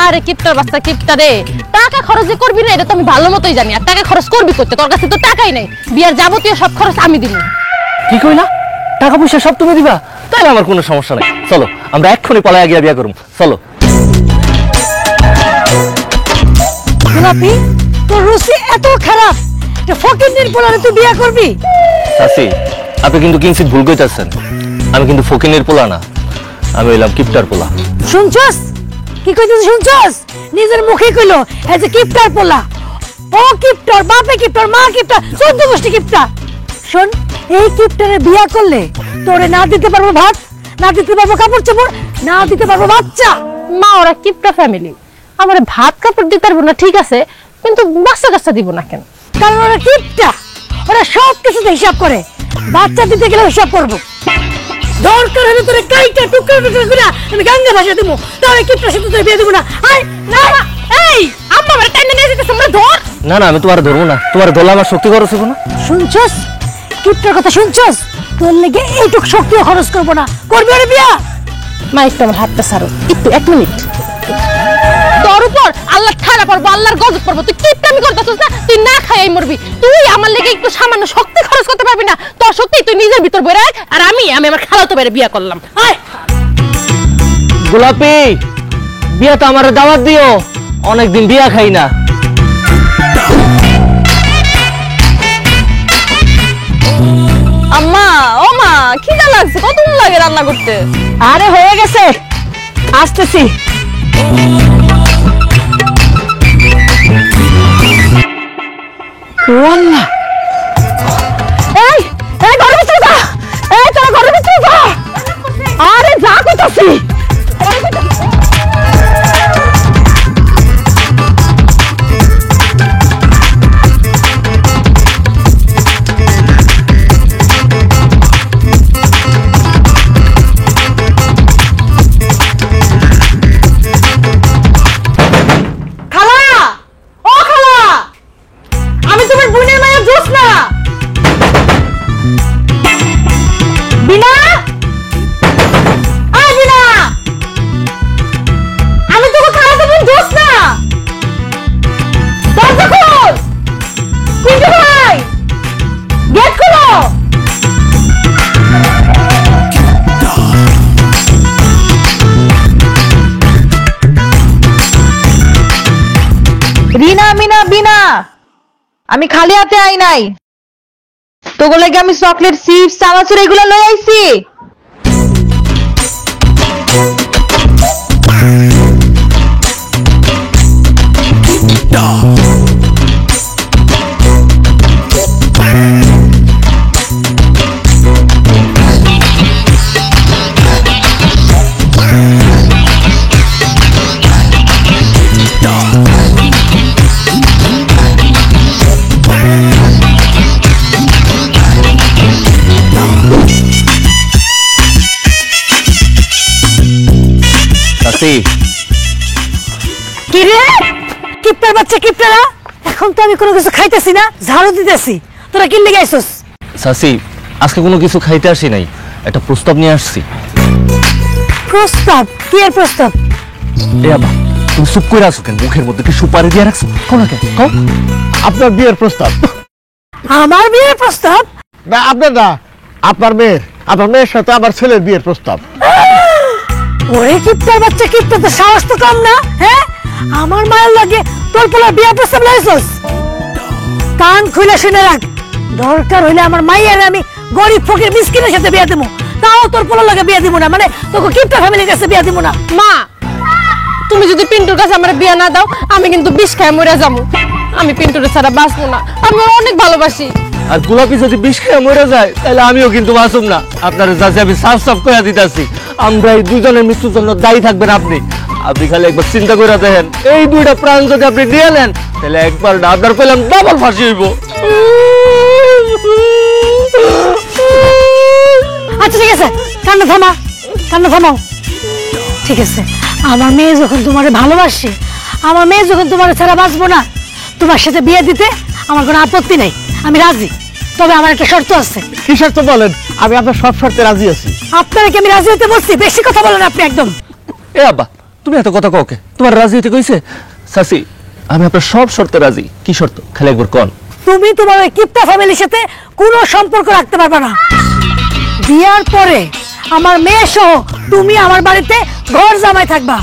আরে কিপটার বাচ্চা কিপটা রে, টাকা খরচ যে করবি না এটা তো আমি ভালো মতোই জানি, আর টাকা খরচ করবি করতে, তোর কাছে তো টাকাই নাই, বিয়ার যাবতীয় সব খরচ আমি দিব। কি কইলা? টাকা পয়সা সব তুমি দিবা? তাহলে আমার কোনো সমস্যা নাই, চলো আমরা এক্ষুনি পালায় গিয়া বিয়া করুম, চলো। গোলাপি তোর রুচি এত খারাপ, ফকিন্নির পোলারে তুই বিয়া করবি? চাচি আপনি কিন্তু কিঞ্চিত ভুল কইতাছেন, আমি কিন্তু ফকিনের পোলা না, আমি হইলাম কিপটার পোলা। শুনছস কি কইতেছিস? শুনছস? নিজের মুখে কইলো এই যে কিপটার পোলা, ও কিপটার বাপে কিপটার মা কিপটার 14 গোষ্ঠী কিপটা। শোন, এই কিপটারে বিয়া করলে তোরে না দিতে পারবো ভাত, না দিতে পারবো কাপড় চোপড়, না দিতে পারবো বাচ্চা। মা ওরা কিপটা ফ্যামিলি, আমার ভাত কাপড় দিতে পারবো না ঠিক আছে, কিন্তু বাচ্চা কাচ্চা দিব না কেন? কারণ ওরা কিপটা, ওরা সব কিছুতে হিসাব করে, বাচ্চা দিতে গেলে হিসাব করবো। দরকার হলে তোরে কাইটা টুকরা টুকরা করে আমি গঙ্গা ভাষা দেবো, তাহলে কিপটার সাথে তোরে বিয়ে দেবো না। আয় না না, এই আম্মা আমার টাইনে নিয়ে যেতেছ, আমরা ধর। না না আমি তোমার ধরবো না, তোমার ধরলে আমার শক্তি খরচ হবো না। শুনছস কিপটার কথা? শুনছস? তোর লেগে এইটুক শক্তিও খরচ করবো না, করবি ওরে বিয়া? মা একটু আমার হাতটা ছাড়ো, একটু 1 মিনিট। তোর উপর আল্লাহ ঠাড়া পড়বো, আল্লাহর গজব পড়বো, তুই কিপটামি করতেছিস না, তুই না খাই মরবি। তুই আমার লেগে একটু সামান্য শক্তি খরচ করতে পারবি না, তোর শক্তি তুই নিজের ভিতর বই রাখ, আর আমি আমার খালাতো ভাইয়ের বিয়া করলাম। আয় গোলাপি বিয়া তো আমার দাওয়াত দিও, অনেকদিন বিয়া খাই না। আম্মা ও মা খিদা লাগছে, কতক্ষণ লাগে রান্না করতে? আরে হয়ে গেছে, আসতেছি। রান্না এই এই ঘরের ভিতরে যা, এই তোরা ঘরের ভিতরে যা। আরে যা কইতাছি। রিনা মিনা বিনা, আমি খালি হাতে আই নাই, তোগো লাগে আমি চকলেট চিপস চানাচুর এগুলো লই আইছি। কি রে কিপটার বাচ্চা কিপটারা, এখন তো আমি কোনো কিছু খাইতেছি না, ঝাড়ু দিতেছি, তোরা কি লেগে আইছস? চাচি আজকে কোনো কিছু খাইতে আসি নাই, একটা প্রস্তাব নিয়ে আসছি। প্রস্তাব? কি এর প্রস্তাব? এ বাবা তুমি চুপ করে আছো কেন? মুখের মধ্যে কি সুপারি দিয়ে রাখছো? কও না কেন? কও। আপনার বিয়ের প্রস্তাব। আমার বিয়ের প্রস্তাব? না আপনার না, আপনার মেয়ের সাথে আমার ছেলের বিয়ের প্রস্তাব। ওরে কিপ্টার বাচ্চা, কিপ্টা তো সাহস তো কম না, হ্যাঁ? আমার মায়ের লাগে তোর পোলা বিয়ের প্রস্তাব লাইছস? কান খুলে শুনে রাখ, দরকার হইলে আমার মাইয়ার আমি গরিব ফকির মিসকিনের সাথে বিয়ে দেবো, তাও তোর পোলার লাগে বিয়ে দিব না, মানে তোকে কিপ্টা ফ্যামিলির কাছে বিয়ে দিব না। মা, তুমি যদি পিন্টুর কাছে আমার বিয়ে না দাও, আমি কিন্তু বিষ খায় মরে যাবো। আমি পিন্টুর ছাড়া বাঁচবো না, আমি ওর অনেক ভালোবাসি। আর গোলাপি যদি বিষ খেয়ে মরে যায় তাহলে আমিও কিন্তু বাঁচব না। আপনার চাচি আমি সাফ সাফ করে দিতেছি, আমরা এই দুজনের মৃত্যুর জন্য দায়ী থাকবেন আপনি। আপনি খালি একবার চিন্তা করে দেখেন, এই দুইটা প্রাণ যদি আপনি নিয়ে নেন তাহলে একবার না আপনার পেলাম ডাবল ফাঁসি হইব। আচ্ছা ঠিক আছে, কান্না থামাও, কান্না থামাও। ঠিক আছে, আমার মেয়ে যখন তোমারে ভালোবাসে, আমার মেয়ে যখন তোমার ছাড়া বাঁচবো না, তোমার সাথে বিয়ে দিতে আমার কোনো আপত্তি নেই, আমি রাজি। তবে আমার একটা শর্ত আছে। কি শর্ত বলেন? আমি আপনার সব শর্তে রাজি আছি। আপনারা কি আমি রাজি হতে বলছি? বেশি কথা বলেন আপনি একদম। এ আব্বা, তুমি এত কথা কওকে? তোমার রাজি হতে কইছে? চাচি, আমি আপনার সব শর্তে রাজি। কি শর্ত খালি একবার কোন। তুমি তোমার ওই কিপ্টা ফ্যামিলির সাথে কোনো সম্পর্ক রাখতে পারবে না। বিয়ার পরে আমার মেয়ে সহ তুমি আমার বাড়িতে ঘর জামাই থাকবা।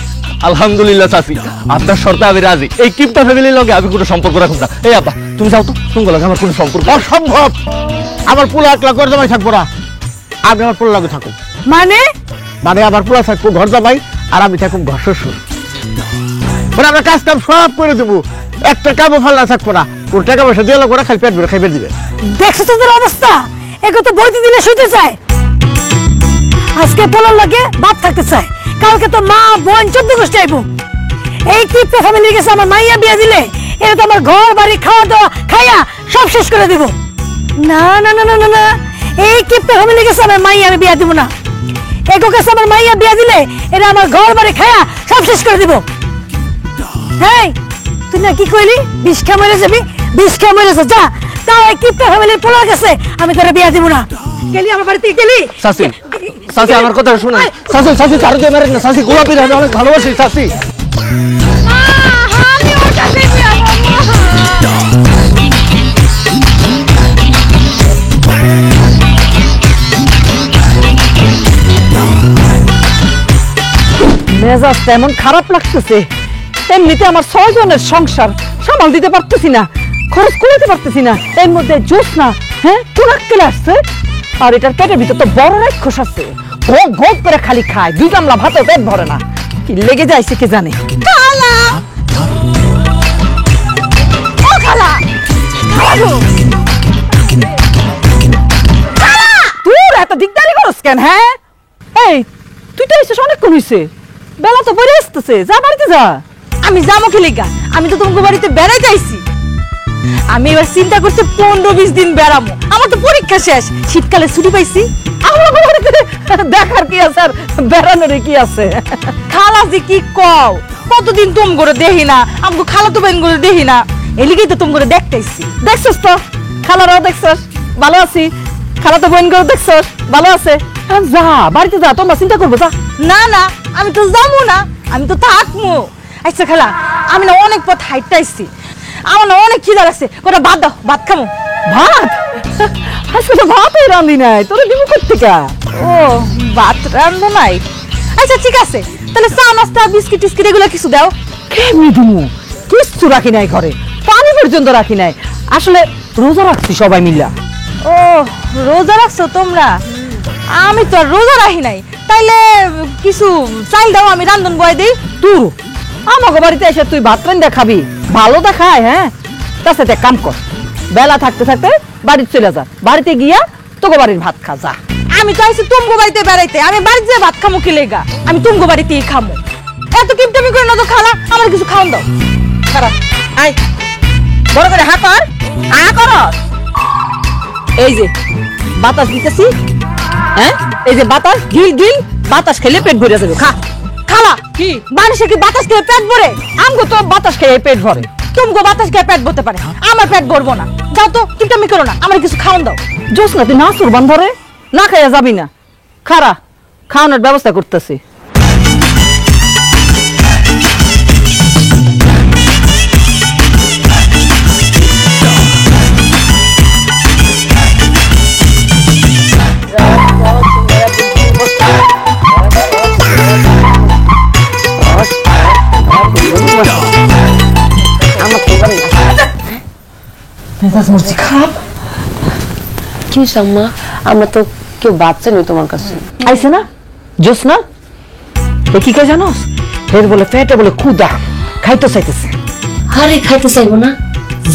আলহামদুলিল্লাহ চাচি, আপনার শর্তে আমি রাজি। এই কিপ্টা ফ্যামিলির লগে আমি কোনো সম্পর্ক রাখব না। এই আব্বা তুমি যাও তো, তোমার লগে আমার কোনো সম্পর্ক। অসম্ভব, আমার পোলা একলা ঘর জামাই থাকবো না, আমি আমার পোলা লাগে থাকুক। মানে মানে আমার পোলা থাকবো ঘর জামাই আর আমি থাকুক ঘর শ্বশুর। মানে আমরা কাজ কাম সব করে দেবো, একটা কামও ফাল্লা থাকবো না। ওর টাকা পয়সা দিয়ে লোক ওরা খালি পেট ভরে খাইবে দিবে। দেখছো তোদের অবস্থা? একে তো বইতে দিলে শুতে চায়, আজকে পোলার লাগে বাপ থাকতে চায়, কালকে তো মা বোন 14 গোষ্ঠী আইবো। এই কিপ্টা ফ্যামিলির কাছে আমার মাইয়া বিয়ে দিলে এটা তো আমার ঘর বাড়ি খাওয়া দাওয়া খাইয়া সব শেষ করে দিব। না না না না না না, এই কিপ্টা ফ্যামিলির কাছে আমার মাইয়া আমি বিয়ে দিব না। এগো কাছে আমার মাইয়া বিয়ে দিলে এটা আমার ঘর বাড়ি খাইয়া সব শেষ করে দিব। হ্যাঁ, তুই না কি কইলি? বিষ খেয়ে মরে যাবি, বিষ খেয়ে মরে যা। যা, তাও এই কিপ্টা ফ্যামিলির পোলার কাছে আমি তোরা বিয়ে দিব না। গেলি আমার বাড়িতে গেলি? চাচি, চাচি আমার কথা শুনে। চাচি, চাচি চারু দিয়ে মারেন না। চাচি, গোলাপির আমি অনেক ভালোবাসি চাচি। আমি ওর কাছে বিয়ে মেজাজ তেমন খারাপ লাগতেছে, এমনিতে আমার 6 জনের সংসার সামাল দিতে পারতেছি না, খরচ করতে পারতেছি না। এর মধ্যে জোৎস্না, হ্যাঁ, টুনাক্কেলে আসছে, আর এটার পেটের ভিতর তো বড় রাক্ষস আছে, ঘোপ ঘোপ করে খালি খায়, 2 গামলা ভাতও পেট ভরে না। কি লেগে যাইছে কে জানে। খালা, ও খালা, তোর এত দিকদারি করস কেন? হ্যাঁ, এই তুই তো এসে অনেকক্ষণ হইছে, বেলা তো পরে আসতেছে, যা বাড়িতে যা। আমি যাবো কি লিগা? আমি তো তোমাকে বাড়িতে বেড়াইতে আইছি। আমি এবার চিন্তা করছি 15-20 দিন বেড়াবো, আমার তো পরীক্ষা শেষ, শীতকালে ছুটি পাইছি। আমার বাড়িতে দেখার কি আছে আর বেড়ানোর কি আছে? খালা যে কি কও, কতদিন তুম করে দেখি না, আমাকে খালা তো বেন করে দেখি না, এলিগেই তো তুম করে দেখতেছি। দেখছস তো, খালারাও দেখছস ভালো আছি, খালা তো বোন করে দেখছস ভালো আছে। যা বাড়িতে যা, তোমরা চিন্তা করবো যা। না না, আমি তো যাবো না, আমি তো থাকবো। আচ্ছা খালা, আমি না অনেক পথ হাইটটা আসছি, আমার না অনেক খিদা লাগছে, কটা ভাত দাও, ভাত খামো। ভাত? আজকে তো ভাতই রান্ধি নাই, তোরা দিব কোত্থেকে? ও, ভাত রান্ধো নাই? আচ্ছা ঠিক আছে, তাহলে চা নাস্তা বিস্কিট টিস্কিট এগুলো কিছু দাও। কেমনি দিমু? কিচ্ছু রাখি নাই ঘরে, পানি পর্যন্ত রাখি নাই। আসলে রোজা রাখছি সবাই মিল্লা। ও, রোজা রাখছো তোমরা? আমি তো আর রোজা রাখি নাই, তাইলে কিছু চাইল দাও, আমি রান্ধন বয় দিই। তুই আমাকে বাড়িতে এসে তুই ভাত রান্ধা খাবি? ভালো দেখায়? হ্যাঁ, তার সাথে এক কাম কর, বেলা থাকতে থাকতে বাড়িতে চলে যা, বাড়িতে গিয়া তোকে বাড়ির ভাত খা যা। আমি তো আইছি তুমগো বাড়িতে বেড়াইতে, আমি বাড়িতে যেয়ে ভাত খামো কি লেগা? আমি তুমগো বাড়িতেই খামো। এত কিপটামি করে না তো খালা, আমার কিছু খাওয়ান দাও। খারাপ, আই বড় করে হা কর, হা কর। এই যে বাতাস দিতেছি, হ্যাঁ, এই যে বাতাস, গিল গিল, বাতাস খেলে পেট ভরে যাবে। খা। খালা কি মানুষে কি বাতাস খেয়ে পেট ভরে? আমগো তো বাতাস খেয়ে পেট ভরে, তুমগো বাতাস খেয়ে পেট ভরতে পারে, আমার পেট ভরবো না। যাও তো, কিপটামি করো না, আমার কিছু খাওয়ান দাও। জোসনা তুই নাচুর বান্ধরে না খাইয়া যাবি না, খারা খাওয়ানোর ব্যবস্থা করতেছি। মেজাজ মরছি খারাপ। কি আম্মা, আমরা তো কেউ বাচ্চা নেই তোমার কাছে। আইছে না জোসনা, এ কি কে জানোস, এর বলে পেটে বলে ক্ষুধা, খাইতে চাইতেছে। আরে খাইতে চাইবো না,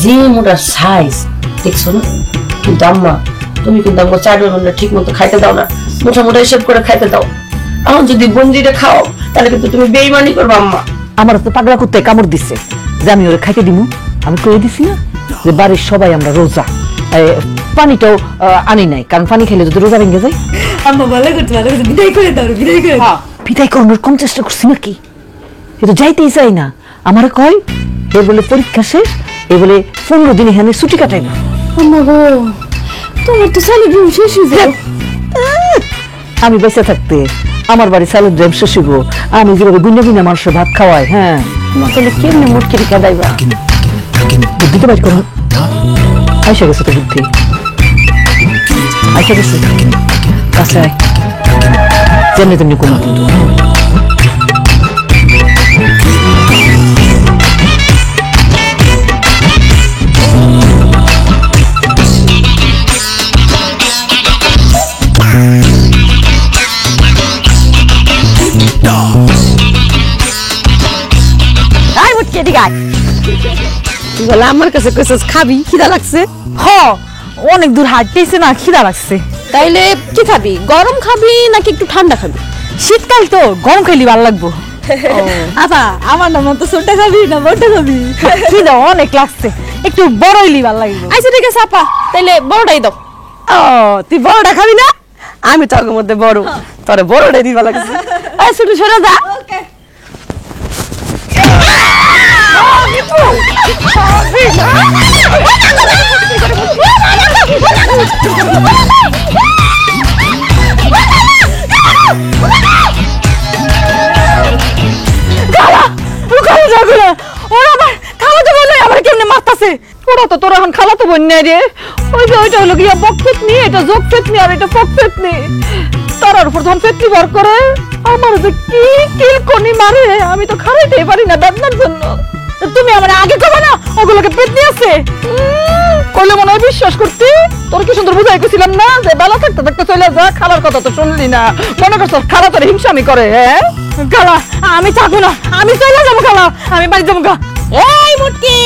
যে মোটা সাইজ দেখছো না। কিন্তু আম্মা তুমি কিন্তু আমাকে 4 ঘন্টা ঠিক মতো খাইতে দাও না, মোটা মোটা হিসেব করে খাইতে দাও। এখন যদি বঞ্জিটা খাও তাহলে কিন্তু তুমি বেইমানি করবে আম্মা। আমার তো পাগলা কুত্তায় কামড় দিচ্ছে যে আমি ওরে খাইতে দিমু। আমি কয়ে দিছি না যে বাড়ির সবাই আমরা রোজা, পানিটাও আনি নাই, কারণ পানি খেলে যদি রোজা ভেঙে যায়। আম্মা ভালো করতে বিদায় করে দাও, বিদায় করে দাও। বিদায় করানোর কম চেষ্টা করছি নাকি, এ তো যাইতেই চাই না। আমার কয় এ বলে পরীক্ষা শেষ, এ বলে 15 দিন এখানে ছুটি কাটাই না। আম্মা গো, তোমার তো চালু ডিম শেষ হয়ে যাবে। আমি বেঁচে থাকতে আমার বাড়ি সালের ড্রেম শেষ হইব, আমি যেভাবে গুন্ডা গুন্ডা মানুষের ভাত খাওয়াই। হ্যাঁ, তাহলে কেমনে মুটকে রেখা দাইবা? বুদ্ধিটা বাইর করো। আইসা গেছে তো বুদ্ধি, আইসা গেছে কাছে আয়, যেমনি তেমনি কোনো কিন্তু। আমার কাছে কইছস খাবি, খিদা লাগছে। হ, অনেক দূর হাঁটতেছে না, খিদা লাগছে। তাইলে কি খাবি, গরম খাবি নাকি একটু ঠান্ডা খাবি? শীতকাল তো গরম খাইলে ভালো লাগবো। আপা আমার নাম তো ছোটটা খাবি না বড়টা খাবি? খিদা অনেক লাগছে, একটু বড় হইলে ভালো লাগবে। আচ্ছা ঠিক আছে আপা, তাইলে বড়টাই দাও। ও, তুই বড়টা খাবি না? আমি তো আগের মধ্যে বড়, তোরে বড়টাই দিবা লাগছে। ছোট সরে যা। ওরা তো তোর এখন খালা তো বোন রে, ওই যে ওইটা হলো গিয়া বক পেতনি, এটা যোগ পেতনি, আর এটা পক পেতনি। তার উপর যখন পেতনি বার করে আমার যে কি কিলকনি মারে, আমি তো খাইতেই পারি না বেদনার জন্য। তুমি আমার আগে কবে না ওগুলোকে পেতনি আছে কইলে মনে হয় বিশ্বাস করতি। তোর কি সুন্দর বুঝাই গেছিলাম না যে বেলা থাকতে থাকতে চলে যা, খালার কথা তো শুনলি না। মনে করছ খালা তোর হিংসামি করে? হ্যাঁ খালা, আমি থাকবো না, আমি চলে যাবো খালা, আমি বাড়ি যাবো গা। এই মুটকি,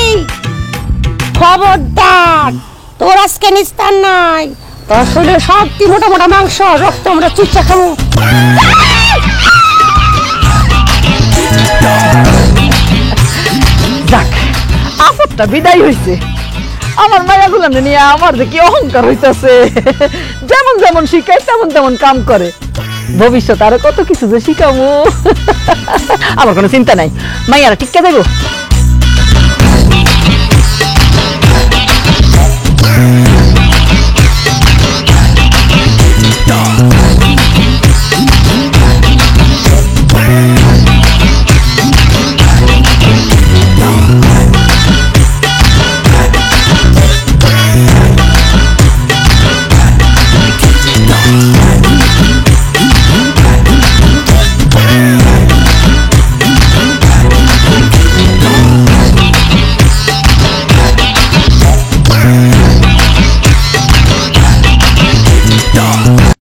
খবরদার, তোর আজকে নিস্তার নাই। তোর শরীরে সত্যি মোটা মোটা মাংস, রক্ত আমরা চুচ্চা খাবো। যাক, আপদটা বিদায় হইছে। আমার মায়াগুলো নিয়ে আমার যে কি অহংকার হইতেছে, যেমন যেমন শিখাই তেমন তেমন কাম করে। ভবিষ্যতে আরো কত কিছু যে শিখাবো, আমার কোনো চিন্তা নাই। মাইয়ারা টিকা দেবো।